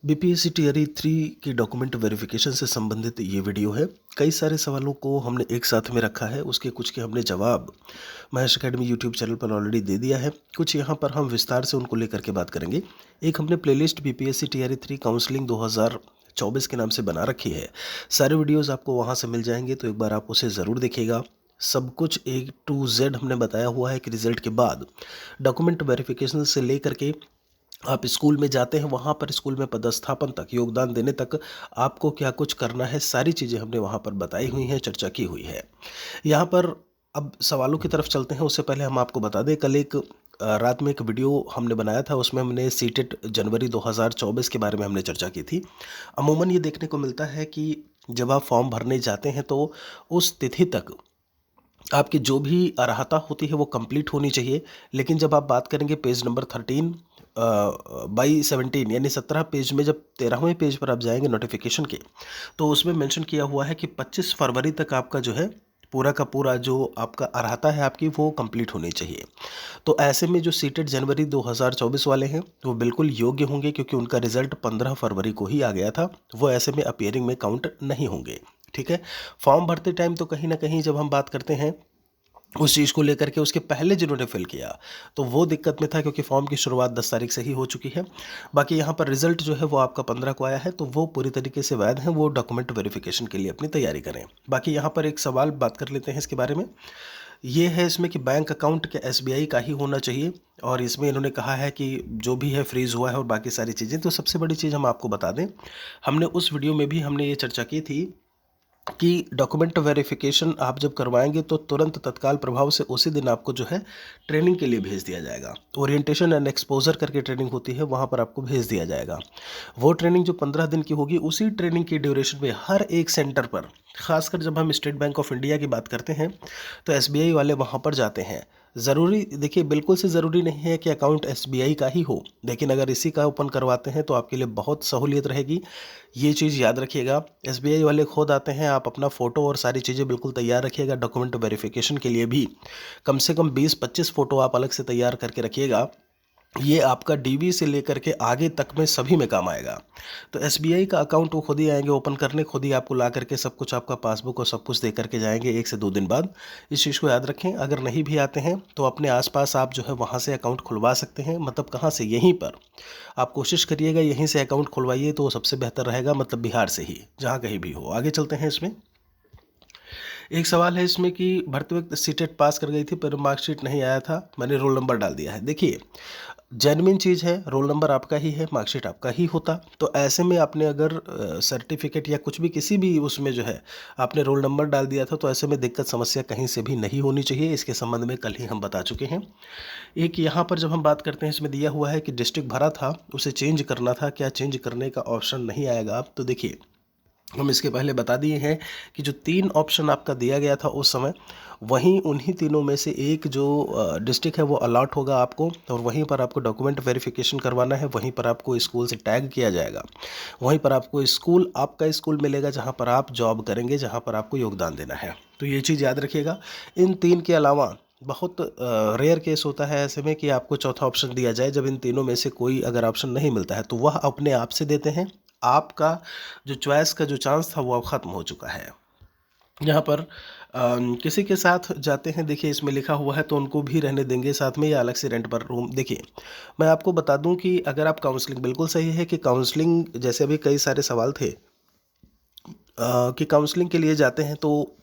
BPSC TRE 3 की document verification से संबंधित ये वीडियो है। कई सारे सवालों को हमने एक साथ में रखा है, उसके कुछ के हमने जवाब महेश एकेडमी यूट्यूब चैनल पर ऑलरेडी दे दिया है। कुछ यहाँ पर हम विस्तार से उनको लेकर के बात करेंगे। एक हमने प्लेलिस्ट बीपीएससी टीआरई 3 काउंसलिंग 2024 के नाम से बना रखी है। सारे वीडियोज़ आपको वहाँ से मिल जाएंगे, तो एक बार आप उसे ज़रूर देखिएगा। सब कुछ A to Z हमने बताया हुआ है कि रिजल्ट के बाद डॉक्यूमेंट वेरिफिकेशन से लेकर के आप स्कूल में जाते हैं, वहाँ पर स्कूल में पदस्थापन तक, योगदान देने तक आपको क्या कुछ करना है, सारी चीज़ें हमने वहाँ पर बताई हुई हैं, चर्चा की हुई है। यहाँ पर अब सवालों की तरफ चलते हैं। उससे पहले हम आपको बता दें, कल एक रात में एक वीडियो हमने बनाया था, उसमें हमने सीटेट जनवरी 2024 के बारे में हमने चर्चा की थी। अमूमन ये देखने को मिलता है कि जब आप फॉर्म भरने जाते हैं तो उस तिथि तक आपकी जो भी अर्हता होती है वो कंप्लीट होनी चाहिए। लेकिन जब आप बात करेंगे पेज नंबर 13 बाई 17 यानी 17 पेज में, जब 13वें पेज पर आप जाएंगे नोटिफिकेशन के, तो उसमें मेंशन किया हुआ है कि 25 फरवरी तक आपका जो है पूरा का पूरा जो आपका अर्हता है आपकी वो कंप्लीट होनी चाहिए। तो ऐसे में जो सीटेट जनवरी 2024 वाले हैं वो बिल्कुल योग्य होंगे, क्योंकि उनका रिजल्ट 15 फरवरी को ही आ गया था। वो ऐसे में अपीयरिंग में काउंट नहीं होंगे। ठीक है। फॉर्म भरते टाइम तो कहीं ना कहीं जब हम बात करते हैं उस चीज़ को लेकर के, उसके पहले जिन्होंने फिल किया तो वो दिक्कत में था, क्योंकि फॉर्म की शुरुआत 10 तारीख से ही हो चुकी है। बाकी यहाँ पर रिजल्ट जो है वो आपका 15 को आया है, तो वो पूरी तरीके से वैध हैं। वो डॉक्यूमेंट वेरिफिकेशन के लिए अपनी तैयारी करें। बाकी यहाँ पर एक सवाल बात कर लेते हैं इसके बारे में। ये है इसमें कि बैंक अकाउंट क्या एसबीआई का ही होना चाहिए, और इसमें इन्होंने कहा है कि जो भी है फ्रीज़ हुआ है और बाकी सारी चीज़ें। तो सबसे बड़ी चीज़ हम आपको बता दें, हमने उस वीडियो में भी हमने ये चर्चा की थी कि डॉक्यूमेंट वेरिफिकेशन आप जब करवाएंगे तो तुरंत तत्काल प्रभाव से उसी दिन आपको जो है ट्रेनिंग के लिए भेज दिया जाएगा। ओरिएंटेशन एंड एक्सपोजर करके ट्रेनिंग होती है, वहाँ पर आपको भेज दिया जाएगा। वो ट्रेनिंग जो 15 दिन की होगी, उसी ट्रेनिंग की ड्यूरेशन में हर एक सेंटर पर, खासकर जब हम स्टेट बैंक ऑफ इंडिया की बात करते हैं तो एसबीआई वाले वहाँ पर जाते हैं। ज़रूरी देखिए, बिल्कुल से ज़रूरी नहीं है कि अकाउंट एसबीआई का ही हो, लेकिन अगर इसी का ओपन करवाते हैं तो आपके लिए बहुत सहूलियत रहेगी। ये चीज़ याद रखिएगा। एसबीआई वाले खुद आते हैं, आप अपना फ़ोटो और सारी चीज़ें बिल्कुल तैयार रखिएगा। डॉक्यूमेंट वेरिफिकेशन के लिए भी कम से कम 20-25 फ़ोटो आप अलग से तैयार करके रखिएगा। ये आपका डीबी से लेकर के आगे तक में सभी में काम आएगा। तो एसबीआई का अकाउंट वो खुद ही आएंगे ओपन करने, खुद ही आपको ला करके सब कुछ, आपका पासबुक और सब कुछ दे करके जाएंगे 1 से 2 दिन बाद। इस चीज़ को याद रखें। अगर नहीं भी आते हैं तो अपने आसपास आप जो है वहाँ से अकाउंट खुलवा सकते हैं। मतलब कहाँ से? यहीं पर आप कोशिश करिएगा, यहीं से अकाउंट खुलवाइए तो सबसे बेहतर रहेगा। मतलब बिहार से ही, जहाँ कहीं भी हो। आगे चलते हैं। इसमें एक सवाल है इसमें कि भर्ती वक्त सीटेट पास कर गई थी पर मार्कशीट नहीं आया था, मैंने रोल नंबर डाल दिया है। देखिए, जेन्युइन चीज़ है, रोल नंबर आपका ही है, मार्कशीट आपका ही होता। तो ऐसे में आपने अगर सर्टिफिकेट या कुछ भी किसी भी उसमें जो है आपने रोल नंबर डाल दिया था, तो ऐसे में दिक्कत समस्या कहीं से भी नहीं होनी चाहिए। इसके संबंध में कल ही हम बता चुके हैं। एक यहाँ पर जब हम बात करते हैं, इसमें दिया हुआ है कि डिस्ट्रिक्ट भरा था, उसे चेंज करना था, क्या चेंज करने का ऑप्शन नहीं आएगा? तो देखिए, हम इसके पहले बता दिए हैं कि जो 3 ऑप्शन आपका दिया गया था उस समय, वहीं उन्हीं तीनों में से एक जो डिस्ट्रिक्ट है वो अलॉट होगा आपको, और वहीं पर आपको डॉक्यूमेंट वेरिफिकेशन करवाना है। वहीं पर आपको स्कूल से टैग किया जाएगा। वहीं पर आपको स्कूल, आपका स्कूल मिलेगा जहां पर आप जॉब करेंगे, जहां पर आपको योगदान देना है। तो ये चीज़ याद रखिएगा। इन 3 के अलावा बहुत रेयर केस होता है ऐसे में कि आपको चौथा ऑप्शन दिया जाए। जब इन तीनों में से कोई अगर ऑप्शन नहीं मिलता है तो वह अपने आप से देते हैं। आपका जो चॉइस का जो चांस था वो अब ख़त्म हो चुका है। यहाँ पर किसी के साथ जाते हैं, देखिए इसमें लिखा हुआ है, तो उनको भी रहने देंगे साथ में या अलग से रेंट पर रूम? देखिए, मैं आपको बता दूं कि अगर आप काउंसलिंग, बिल्कुल सही है कि काउंसलिंग, जैसे अभी कई सारे सवाल थे कि काउंसलिंग के लिए जाते हैं तो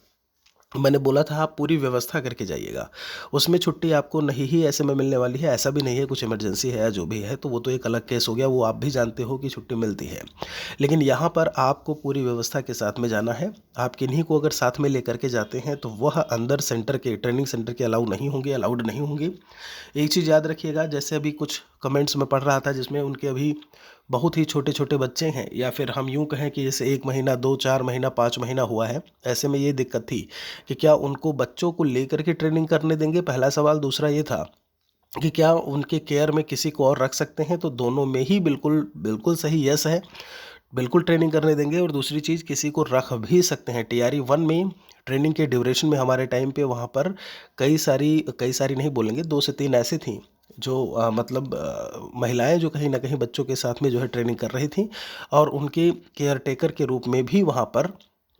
मैंने बोला था आप पूरी व्यवस्था करके जाइएगा। उसमें छुट्टी आपको नहीं ही ऐसे में मिलने वाली है। ऐसा भी नहीं है कुछ इमरजेंसी है या जो भी है, तो वो तो एक अलग केस हो गया, वो आप भी जानते हो कि छुट्टी मिलती है। लेकिन यहाँ पर आपको पूरी व्यवस्था के साथ में जाना है। आप किन्हीं को अगर साथ में लेकर के जाते हैं तो वह अंदर सेंटर के, ट्रेनिंग सेंटर के अलाउड नहीं होंगे। एक चीज़ याद रखिएगा, जैसे अभी कुछ कमेंट्स में पढ़ रहा था जिसमें उनके अभी बहुत ही छोटे छोटे बच्चे हैं, या फिर हम यूँ कहें कि जैसे 1 महीना, 2, 4 महीना, 5 महीना हुआ है। ऐसे में ये दिक्कत थी कि क्या उनको बच्चों को लेकर के ट्रेनिंग करने देंगे, पहला सवाल। दूसरा ये था कि क्या उनके केयर में किसी को और रख सकते हैं? तो दोनों में ही बिल्कुल बिल्कुल सही यस है, बिल्कुल ट्रेनिंग करने देंगे। और दूसरी चीज़, किसी को रख भी सकते हैं। टीआरई 1 में ट्रेनिंग के ड्यूरेशन में हमारे टाइम पे वहाँ पर कई सारी नहीं बोलेंगे, 2 से 3 ऐसी थी मतलब महिलाएं जो कहीं ना कहीं बच्चों के साथ में जो है ट्रेनिंग कर रही थी, और उनके केयर टेकर के रूप में भी वहाँ पर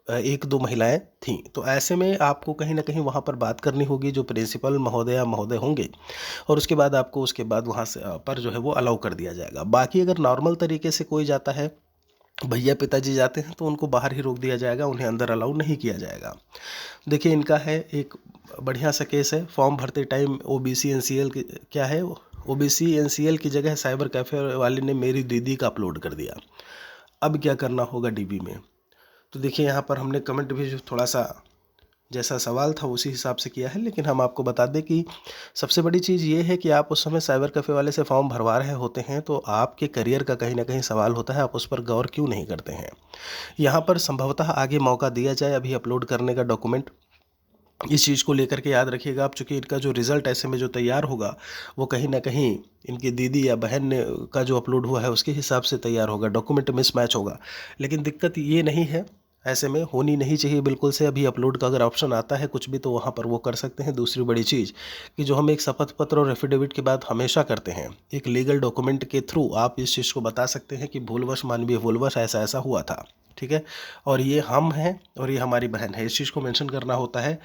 एक दो महिलाएं थीं। तो ऐसे में आपको कहीं ना कहीं वहाँ पर बात करनी होगी जो प्रिंसिपल महोदया महोदय होंगे, और उसके बाद आपको उसके बाद वहाँ से पर जो है वो अलाउ कर दिया जाएगा। बाकी अगर नॉर्मल तरीके से कोई जाता है, भैया पिताजी जाते हैं, तो उनको बाहर ही रोक दिया जाएगा, उन्हें अंदर अलाउ नहीं किया जाएगा। देखिए, इनका है एक बढ़िया सा केस है। फॉर्म भरते टाइम ओबीसी एनसीएल की क्या है, ओबीसी एनसीएल की जगह साइबर कैफ़े वाले ने मेरी दीदी का अपलोड कर दिया। अब क्या करना होगा डीबी में? तो देखिए, यहाँ पर हमने कमेंट भी जो थोड़ा सा जैसा सवाल था उसी हिसाब से किया है, लेकिन हम आपको बता दें कि सबसे बड़ी चीज़ ये है कि आप उस समय साइबर कैफ़े वाले से फॉर्म भरवा रहे होते हैं, तो आपके करियर का कहीं ना कहीं सवाल होता है, आप उस पर गौर क्यों नहीं करते हैं? यहाँ पर संभवतः आगे मौका दिया जाए अभी अपलोड करने का डॉक्यूमेंट। इस चीज़ को लेकर के याद रखिएगा आप, चूँकि इनका जो रिज़ल्ट ऐसे में जो तैयार होगा, वो कहीं ना कहीं इनकी दीदी या बहन ने का जो अपलोड हुआ है उसके हिसाब से तैयार होगा, डॉक्यूमेंट मिसमैच होगा। लेकिन दिक्कत ये नहीं है, ऐसे में होनी नहीं चाहिए बिल्कुल से। अभी अपलोड का अगर ऑप्शन आता है कुछ भी, तो वहाँ पर वो कर सकते हैं। दूसरी बड़ी चीज़ कि जो हम एक शपथ पत्र और एफिडेविट की बात हमेशा करते हैं, एक लीगल डॉक्यूमेंट के थ्रू आप इस चीज़ को बता सकते हैं कि भूलवश, मानवीय भूलवश ऐसा ऐसा हुआ था, ठीक है, और ये हम हैं और ये हमारी बहन है, इस चीज़ को मेंशन करना होता है।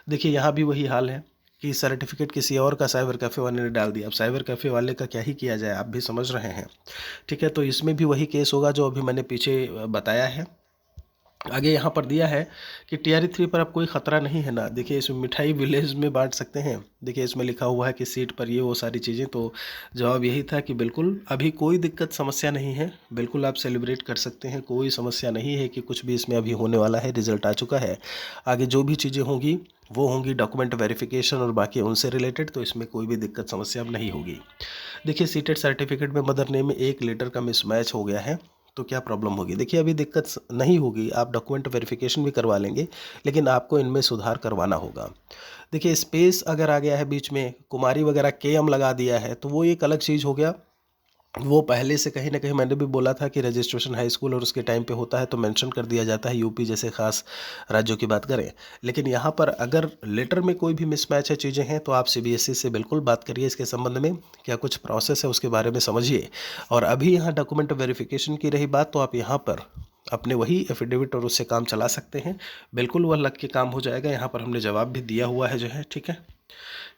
देखिए, यहाँ भी वही हाल है कि सर्टिफिकेट किसी और का साइबर कैफ़े वाले ने डाल दिया। अब साइबर कैफ़े वाले का क्या ही किया जाए, आप भी समझ रहे हैं, ठीक है। तो इसमें भी वही केस होगा जो अभी मैंने पीछे बताया है। आगे यहाँ पर दिया है कि TRE 3 पर अब कोई ख़तरा नहीं है ना। देखिए, इसमें मिठाई विलेज में बांट सकते हैं। देखिए, इसमें लिखा हुआ है कि सीट पर ये वो सारी चीज़ें, तो जवाब यही था कि बिल्कुल अभी कोई दिक्कत समस्या नहीं है, बिल्कुल आप सेलिब्रेट कर सकते हैं, कोई समस्या नहीं है कि कुछ भी इसमें अभी होने वाला है। रिजल्ट आ चुका है, आगे जो भी चीज़ें होंगी वो होंगी डॉक्यूमेंट वेरिफिकेशन और बाकी उनसे रिलेटेड, तो इसमें कोई भी दिक्कत समस्या अब नहीं होगी। देखिए, सीटेड सर्टिफिकेट में मदर नेम में एक लेटर का मिसमैच हो गया है, तो क्या प्रॉब्लम होगी? देखिए, अभी दिक्कत नहीं होगी, आप डॉक्यूमेंट वेरिफिकेशन भी करवा लेंगे, लेकिन आपको इनमें सुधार करवाना होगा। देखिए, स्पेस अगर आ गया है बीच में, कुमारी वगैरह KM लगा दिया है, तो वो एक अलग चीज़ हो गया। वो पहले से कहीं ना कहीं मैंने भी बोला था कि रजिस्ट्रेशन हाई स्कूल और उसके टाइम पे होता है तो मेंशन कर दिया जाता है, यूपी जैसे खास राज्यों की बात करें। लेकिन यहाँ पर अगर लेटर में कोई भी मिसमैच है, चीज़ें हैं, तो आप CBSE से बिल्कुल बात करिए इसके संबंध में, क्या कुछ प्रोसेस है उसके बारे में समझिए। और अभी यहाँ डॉक्यूमेंट वेरिफिकेशन की रही बात, तो आप यहाँ पर अपने वही एफिडेविट और उससे काम चला सकते हैं, बिल्कुल वह लग के काम हो जाएगा। यहाँ पर हमने जवाब भी दिया हुआ है जो है, ठीक है।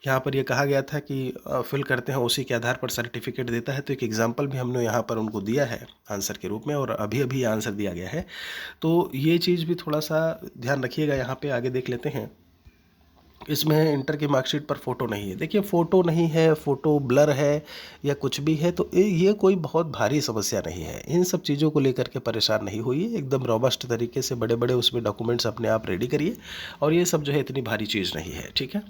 यहाँ पर ये कहा गया था कि फिल करते हैं उसी के आधार पर सर्टिफिकेट देता है, तो एक एग्जांपल भी हमने यहाँ पर उनको दिया है आंसर के रूप में, और अभी अभी आंसर दिया गया है। तो ये चीज़ भी थोड़ा सा ध्यान रखिएगा। यहाँ पे आगे देख लेते हैं, इसमें इंटर की मार्कशीट पर फ़ोटो नहीं है। देखिए, फ़ोटो नहीं है, फ़ोटो ब्लर है या कुछ भी है, तो ये कोई बहुत भारी समस्या नहीं है। इन सब चीज़ों को लेकर के परेशान नहीं होइए, एकदम रोबस्ट तरीके से बड़े बड़े उसमें डॉक्यूमेंट्स अपने आप रेडी करिए, और ये सब जो है इतनी भारी चीज़ नहीं है, ठीक है।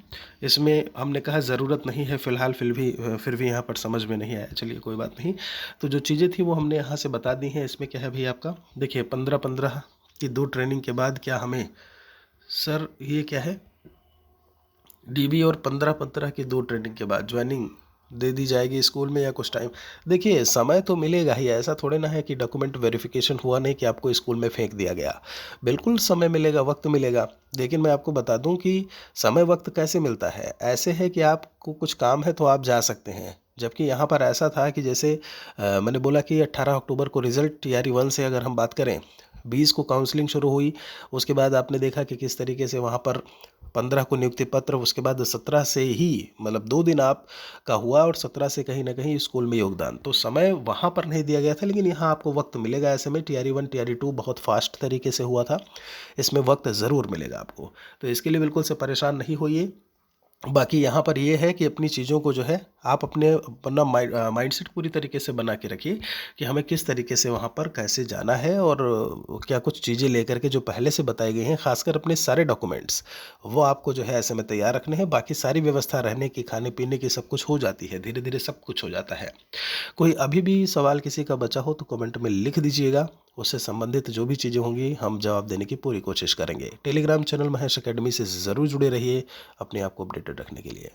इसमें हमने कहा ज़रूरत नहीं है फ़िलहाल, फिर भी यहाँ पर समझ में नहीं आया, चलिए कोई बात नहीं। तो जो चीज़ें थी वो हमने यहाँ से बता दी हैं। इसमें क्या है भाई आपका, देखिए 15-15 की 2 ट्रेनिंग के बाद क्या हमें, सर ये क्या है, DB और 15-15 की 2 ट्रेनिंग के बाद ज्वाइनिंग दे दी जाएगी स्कूल में या कुछ टाइम। देखिए, समय तो मिलेगा ही, ऐसा थोड़े ना है कि डॉक्यूमेंट वेरिफिकेशन हुआ नहीं कि आपको स्कूल में फेंक दिया गया। बिल्कुल समय मिलेगा, वक्त मिलेगा। लेकिन मैं आपको बता दूं कि समय वक्त कैसे मिलता है, ऐसे है कि आपको कुछ काम है तो आप जा सकते हैं। जबकि यहाँ पर ऐसा था कि जैसे मैंने बोला कि 18 अक्टूबर को रिज़ल्ट TRE 1 से अगर हम बात करें, 20 को काउंसलिंग शुरू हुई, उसके बाद आपने देखा कि किस तरीके से वहाँ पर 15 को नियुक्ति पत्र, उसके बाद 17 से ही, मतलब 2 दिन आप का हुआ, और 17 से कहीं ना कहीं स्कूल में योगदान। तो समय वहाँ पर नहीं दिया गया था, लेकिन यहाँ आपको वक्त मिलेगा। ऐसे में TRE 1 TRE 2 बहुत फास्ट तरीके से हुआ था, इसमें वक्त ज़रूर मिलेगा आपको, तो इसके लिए बिल्कुल से परेशान नहीं होइए। बाकी यहाँ पर ये है कि अपनी चीज़ों को जो है आप अपना माइंडसेट पूरी तरीके से बना के रखिए कि हमें किस तरीके से वहाँ पर कैसे जाना है, और क्या कुछ चीज़ें लेकर के जो पहले से बताई गई हैं, खासकर अपने सारे डॉक्यूमेंट्स वो आपको जो है ऐसे में तैयार रखने हैं। बाकी सारी व्यवस्था रहने की, खाने पीने की, सब कुछ हो जाती है, धीरे धीरे सब कुछ हो जाता है। कोई अभी भी सवाल किसी का बचा हो तो कमेंट में लिख दीजिएगा, उससे संबंधित जो भी चीज़ें होंगी हम जवाब देने की पूरी कोशिश करेंगे। टेलीग्राम चैनल महेश एकेडमी से ज़रूर जुड़े रहिए अपने आप को अपडेटेड रखने के लिए।